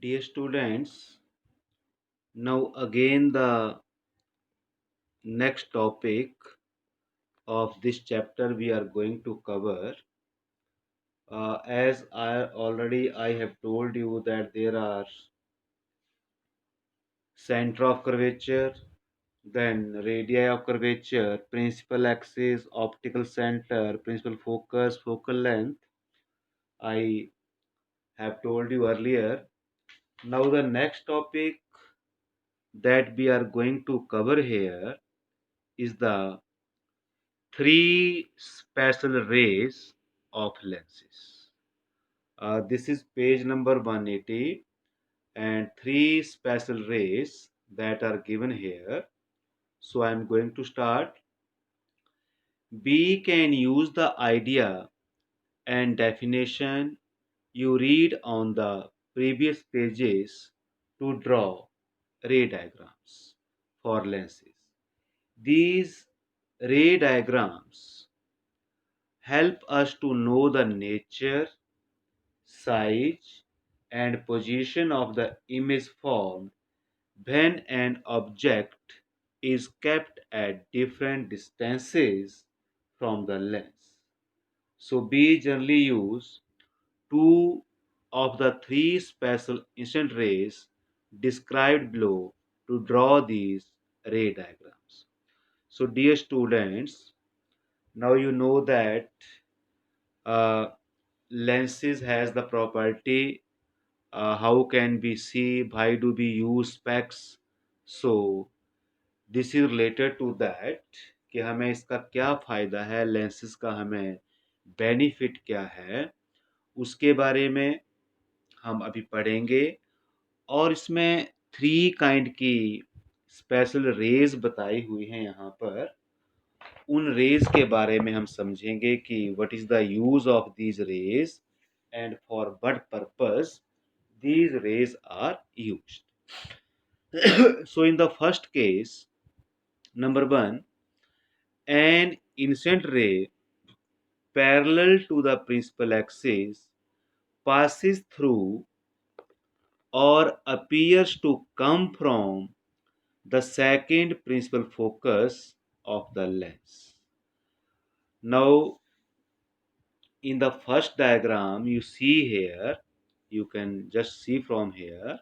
Dear students, now again the next topic of this chapter we are going to cover. As I have told you that there are center of curvature, then radii of curvature, principal axis, optical center, principal focus, focal length. I have told you earlier. Now the next topic that we are going to cover here is the three special rays of lenses. This is page number 180 and three special rays that are given here. So I am going to start. We can use the idea and definition you read on the previous pages to draw ray diagrams for lenses. These ray diagrams help us to know the nature, size, and position of the image formed when an object is kept at different distances from the lens. So we generally use two of the three special incident rays described below to draw these ray diagrams. So dear students, now you know that uh, lenses has the property. How can we see? Why do we use specs? So this is related to that कि हमें इसका क्या फ़ायदा है, lenses का हमें benefit क्या है, उसके बारे में हम अभी पढ़ेंगे। और इसमें थ्री काइंड की स्पेशल रेज बताई हुई हैं यहाँ पर। उन रेज के बारे में हम समझेंगे कि what is the use of these raise and for what purpose these rays are used. So in the first case, number one, an incident ray parallel to the principal axis passes through or appears to come from the second principal focus of the lens. Now, in the first diagram you see here, you can just see from here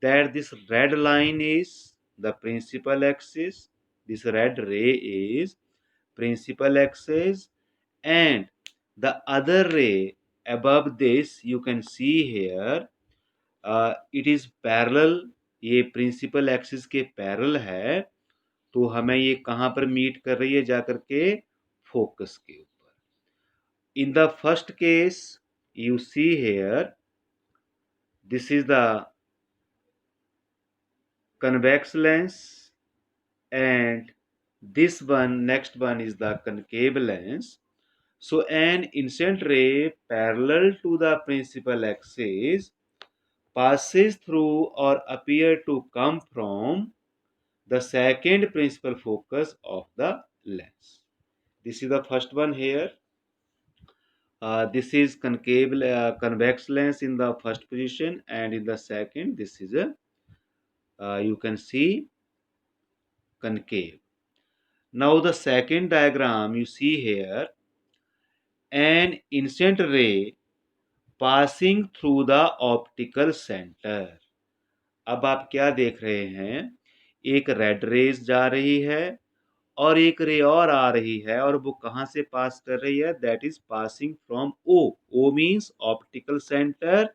that this red line is the principal axis, this red ray is principal axis, and the other ray above this you can see here, it is parallel, ये principal axis के parallel है, तो हमें ये कहाँ पर meet कर रही है जाकर के फोकस के ऊपर. In the first case you see here, this is the convex lens and this one, next one is the concave lens. So an incident ray parallel to the principal axis passes through or appear to come from the second principal focus of the lens. This is the first one here. This is concave convex lens in the first position, and in the second this is a you can see concave. Now the second diagram you see here, an incident ray passing through the optical center. अब आप क्या देख रहे हैं, एक red raise जा रही है और एक रे और आ रही है, और वो कहाँ से पास कर रही है, that is passing from O. O means optical centre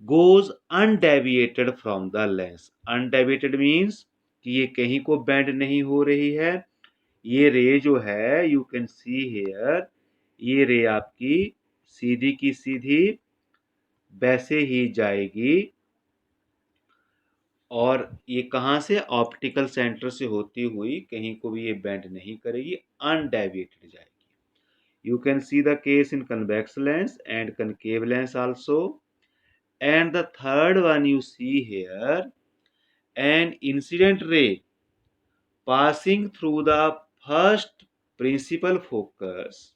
goes undeviated from the lens. Undeviated means कि ये कहीं को बेंड नहीं हो रही है. ये रे जो है यू कैन सी हेयर, ये रे आपकी सीधी की सीधी वैसे ही जाएगी, और ये कहाँ से, ऑप्टिकल सेंटर से होती हुई कहीं को भी ये बेंड नहीं करेगी, अनडेविएटेड जाएगी. You can see the case in convex lens and concave lens also. And the third one you see here, an incident ray passing through the first principal focus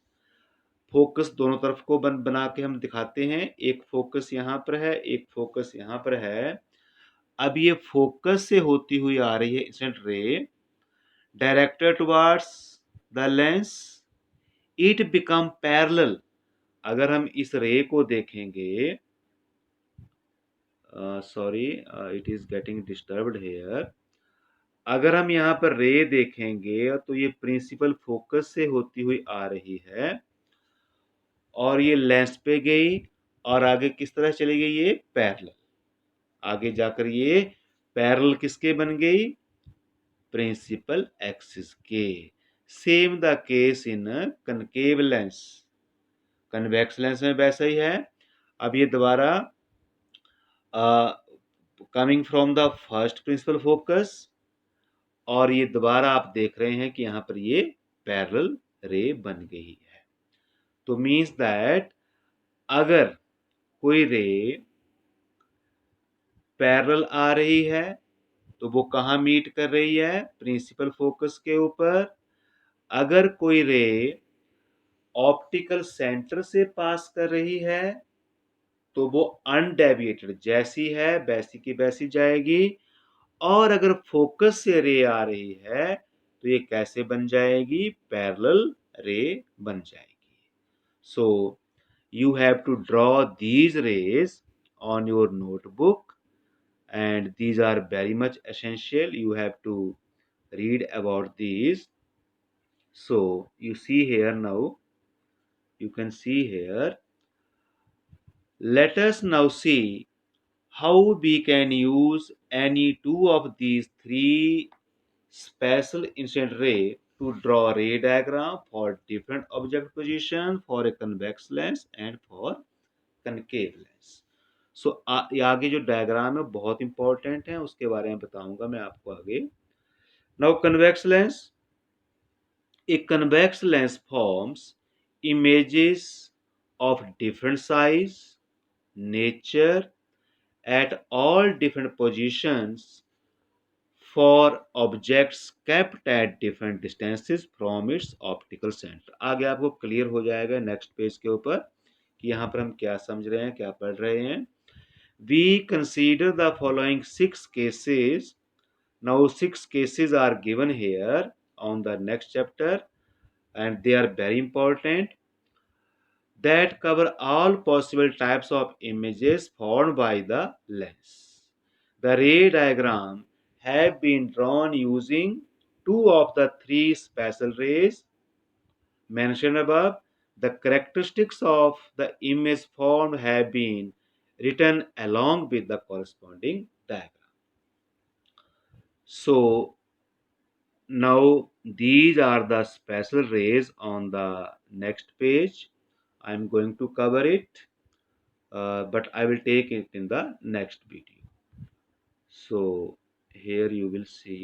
focus दोनों तरफ को बना के हम दिखाते हैं। एक फोकस यहाँ पर है, एक फोकस यहाँ पर है। अब ये फोकस से होती हुई आ रही है incident ray, directed towards the lens, it become parallel. अगर हम इस रे को देखेंगे, sorry, it is getting disturbed here. अगर हम यहाँ पर रे देखेंगे तो ये प्रिंसिपल फोकस से होती हुई आ रही है और ये लेंस पे गई और आगे किस तरह चली गई, ये पैरेलल। आगे जाकर ये पैरेलल किसके बन गई, प्रिंसिपल एक्सिस के। Same the case in concave lens, convex lens में वैसा ही है। अब ये दोबारा coming from the first principle focus, और ये दोबारा आप देख रहे हैं कि यहां पर ये पैरेलल रे बन गई है। तो मीन्स दैट अगर कोई रे पैरेलल आ रही है तो वो कहाँ मीट कर रही है, प्रिंसिपल फोकस के ऊपर। अगर कोई रे ऑप्टिकल सेंटर से पास कर रही है तो वो अनडेविएटेड जैसी है वैसी की वैसी जाएगी। और अगर फोकस से रे आ रही है तो ये कैसे बन जाएगी, पैरेलल रे बन जाएगी। सो you have to draw these rays on your notebook, and these are very much essential. You have to read about these. So you see here, now you can see here. Let us now see how we can use any two of these three special incident ray to draw a ray diagram for different object position, for a convex lens and for concave lens. सो आगे जो diagram है बहुत important है, उसके बारे में बताऊंगा मैं आपको आगे। Now convex lens, a convex lens forms images of different size, nature, at all different positions for objects kept at different distances from its optical center। आगे आपको क्लियर हो जाएगा नेक्स्ट पेज के ऊपर कि यहाँ पर हम क्या समझ रहे हैं, क्या पढ़ रहे हैं। We consider the following 6 cases. Now 6 cases are given here on the next chapter, and they are very important, that cover all possible types of images formed by the lens. The ray diagram have been drawn using two of the three special rays mentioned above. The characteristics of the image formed have been written along with the corresponding diagram. So now these are the special rays on the next page. I am going to cover it, but I will take it in the next video. So here you will see